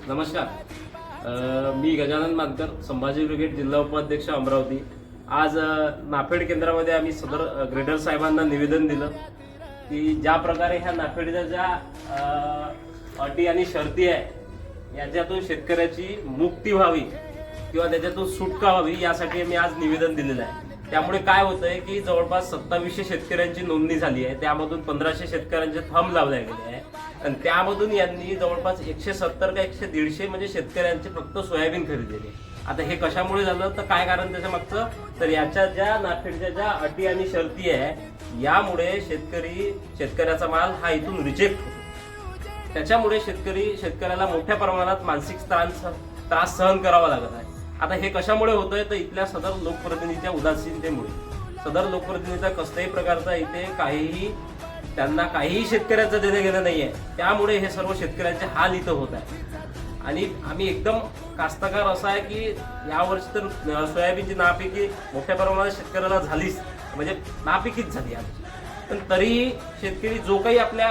नमस्कार. मी गजानन मानकर, संभाजी ब्रिगेड जिल्हा उपाध्यक्ष अमरावती. आज नाफेड केंद्रामध्ये आम्ही सदर ग्रेडर साहेबांना निवेदन दिलं की ज्या प्रकारे ह्या नाफेडच्या ज्या अटी आणि शर्ती आहे याच्यातून शेतकऱ्याची मुक्ती व्हावी किंवा त्याच्यातून सुटका व्हावी यासाठी आम्ही आज निवेदन दिलेलं आहे. त्यामुळे काय होतंय की जवळपास 2700 शेतकऱ्यांची नोंदणी झाली आहे. त्यामधून 1500 शेतकऱ्यांचे थंब लावले गेले आहे आणि त्यामधून यांनी जवळपास 170 का 150 म्हणजे शेतकऱ्यांचे फक्त सोयाबीन खरेदीले. आता हे कशामुळे झालं तर काय कारण त्याच्या मागचं, तर याच्या ज्या नाफेडच्या ज्या अटी आणि शर्ती आहे यामुळे शेतकऱ्याचा माल हा इथून रिजेक्ट होतो. त्याच्यामुळे शेतकऱ्याला मोठ्या प्रमाणात मानसिक त्रास सहन करावा लागत आहे. आता हे कशामुळे होतंय तर इथल्या सदर लोकप्रतिनिधीच्या उदासीनतेमुळे. सदर लोकप्रतिनिधीचा कसल्याही प्रकारचा इथे त्यांना काहीही शेतकऱ्याचं देणं घेणं नाहीये. त्यामुळे हे सर्व शेतकऱ्यांचे हाल इथं होत आहे. आणि आम्ही एकदम कास्तकार असा आहे की यावर्षी तर सोयाबीनची नापिकी मोठ्या प्रमाणात शेतकऱ्याला झालीच, म्हणजे नापिकीच झाली आमची. पण तरीही शेतकरी जो काही आपल्या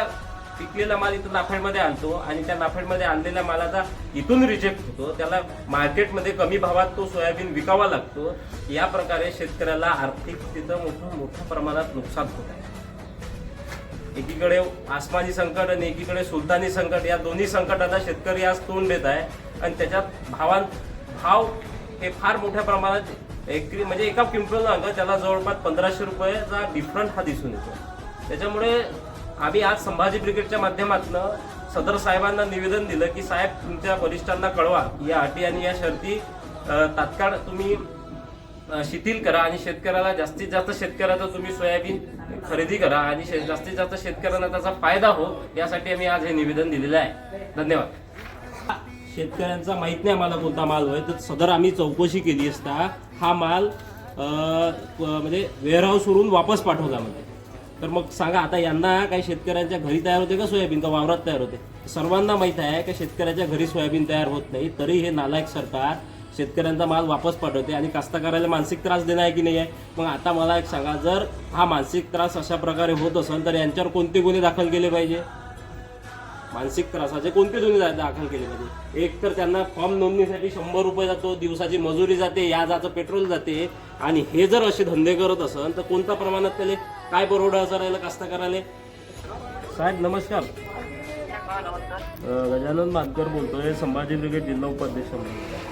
पिकलेला माल इथं नाफेडमध्ये आणतो आणि त्या नाफेडमध्ये आणलेल्या मालाचा इथून रिजेक्ट होतो, त्याला मार्केटमध्ये कमी भावात तो सोयाबीन विकावा लागतो. या प्रकारे शेतकऱ्याला आर्थिक स्थितीचं मोठ्या प्रमाणात नुकसान होत आहे. एकीकडे आसमानी संकट आणि एकीकडे सुलतानी संकट, या दोन्ही संकटांना शेतकरी आज तोंड देत आहे. आणि त्याच्यात भाव हे फार मोठ्या प्रमाणात म्हणजे एका क्विंटल अंग त्याला जवळपास 1500 रुपयाचा डिफरंट हा दिसून येतो. त्याच्यामुळे आम्ही आज संभाजी ब्रिगेडच्या माध्यमातून सदर साहेबांना निवेदन दिलं की साहेब, तुमच्या वरिष्ठांना कळवा या अटी आणि या शर्ती तात्काळ तुम्ही शिथिल करा आणि शेतकऱ्याला जास्तीत जास्त शेतकऱ्याचा तुम्ही सोयाबीन खरेदी करा आणि जास्तीत जास्त शेतकऱ्यांना त्याचा फायदा हो, यासाठी आम्ही आज हे निवेदन दिलेलं आहे. धन्यवाद. शेतकऱ्यांचा माहित नाही आम्हाला कोणता माल होय, तर सदर आम्ही चौकशी केली असता हा माल म्हणजे वेअरहाऊसवरून वापस पाठवला म्हणजे. तर मग सांगा आता, यांना काही शेतकऱ्यांच्या घरी तयार होते का सोयाबीन, का वावरात तयार होते? सर्वांना माहित आहे की शेतकऱ्याच्या घरी सोयाबीन तयार होत नाही. तरी हे नालायक सरकार शेतकऱ्यांचा माल वापस पाठवते आणि कास्तकाराला मानसिक त्रास देणं आहे की नाही आहे? मग आता मला एक सांगा, जर हा मानसिक त्रास अशा प्रकारे होत असेल तर यांच्यावर कोणते गुन्हे दाखल केले पाहिजे? मानसिक त्रासाचे कोणते गुन्हे दाखल केले पाहिजे? एक तर त्यांना फॉर्म नोंदणीसाठी 100 रुपये जातो, दिवसाची मजुरी जाते, याजाचं पेट्रोल जाते. आणि हे जर असे धंदे करत असेल तर कोणत्या प्रमाणात त्याला काय परवडा असं राहिलं कास्तकाराले? साहेब नमस्कार. गजानन मानकर बोलतोय, संभाजी ब्रिगेड जिल्हा उपाध्यक्ष म्हणून.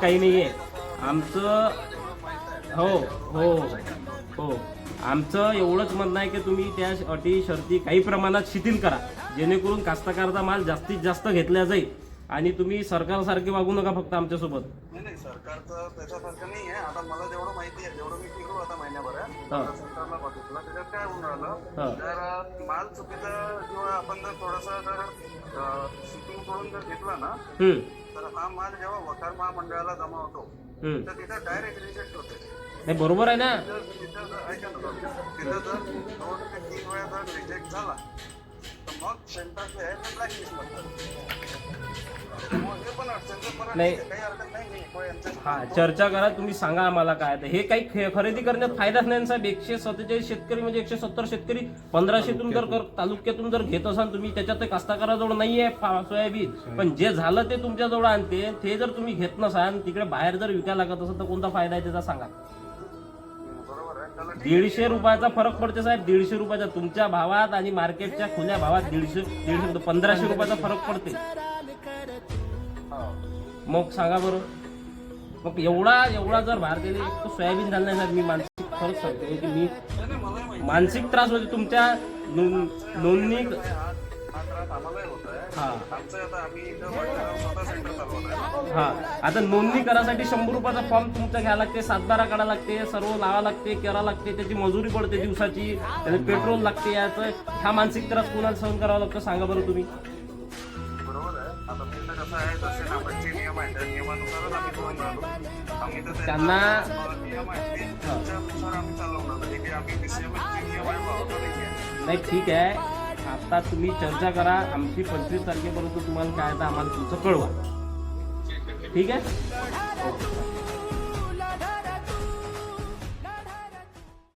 काही नाहीये आमचं. हो हो हो, आमचं एवढंच म्हणणं आहे की तुम्ही त्या अटी शर्ती काही प्रमाणात शिथिल करा, जेणेकरून कास्तकाराचा माल जास्तीत जास्त घेतला जाईल. आणि तुम्ही सरकारसारखे वागू नका फक्त आमच्यासोबत. नाही, सरकारचं त्याच्यासारखं नाही आहे. आता मला जेवढं माहिती आहे, जेवढं मी पिकलो आता महिन्याभरात सरकारला बघितलं, त्याच्यात काय होऊन राहिलं, जर माल चुकीचा किंवा आपण जर थोडासा जर शिपिंग करून जर घेतला ना, तर हा माल जेव्हा वकार महामंडळाला जमा होतो तर तिथं डायरेक्ट रिजेक्ट होते. नाही, बरोबर आहे ना. तिथं जर ऐका ना, तिथं जर 2 ते 3 वेळा जर रिजेक्ट झाला तर मग सेंटर जे आहे ते ब्लॅकलिस्ट करतात. नाही, हा चर्चा करा, तुम्ही सांगा आम्हाला काय. हे काही खरेदी करण्यात फायदाच नाही साहेब. 147 शेतकरी म्हणजे 170 शेतकरी 1500तून जर तालुक्यातून जर घेत असाल तुम्ही, त्याच्यात कास्तकाराजवळ नाहीये सोयाबीन, पण जे झालं ते तुमच्याजवळ आणते. ते जर तुम्ही घेत नसाल, तिकडे बाहेर जर विकायला लागत असेल तर कोणता फायदा आहे त्याचा सांगा. 150 रुपयाचा फरक पडते साहेब. 150 रुपयाचा तुमच्या भावात आणि मार्केटच्या खुल्या भावात 1500 रुपयाचा फरक पडते. मग सांगा बरं, मग एवढा जर भार दिले तो सोयाबीन झालं नाही साहेब. मी मानसिक खरंच सांगतो की मी मानसिक त्रास होते तुमच्या नोंदणी. हा, आता नोंदणी करायसाठी 100 रुपयाचा फॉर्म तुमचा घ्यायला लागते, 7-12 काढा लागते, सर्व लावा लागते, करा लागते, त्याची मजुरी पडते दिवसाची, त्याला पेट्रोल लागते. याचं हा मानसिक त्रास कोणाला सहन करावा लागतो सांगा बरं तुम्ही. त्यांना नाही, ठीक आहे. आता तुम्ही चर्चा करा, आमची 25 तारखेपर्यंत तुम्हाला काय आता आम्हाला तुमचं कळवा. ठीक आहे.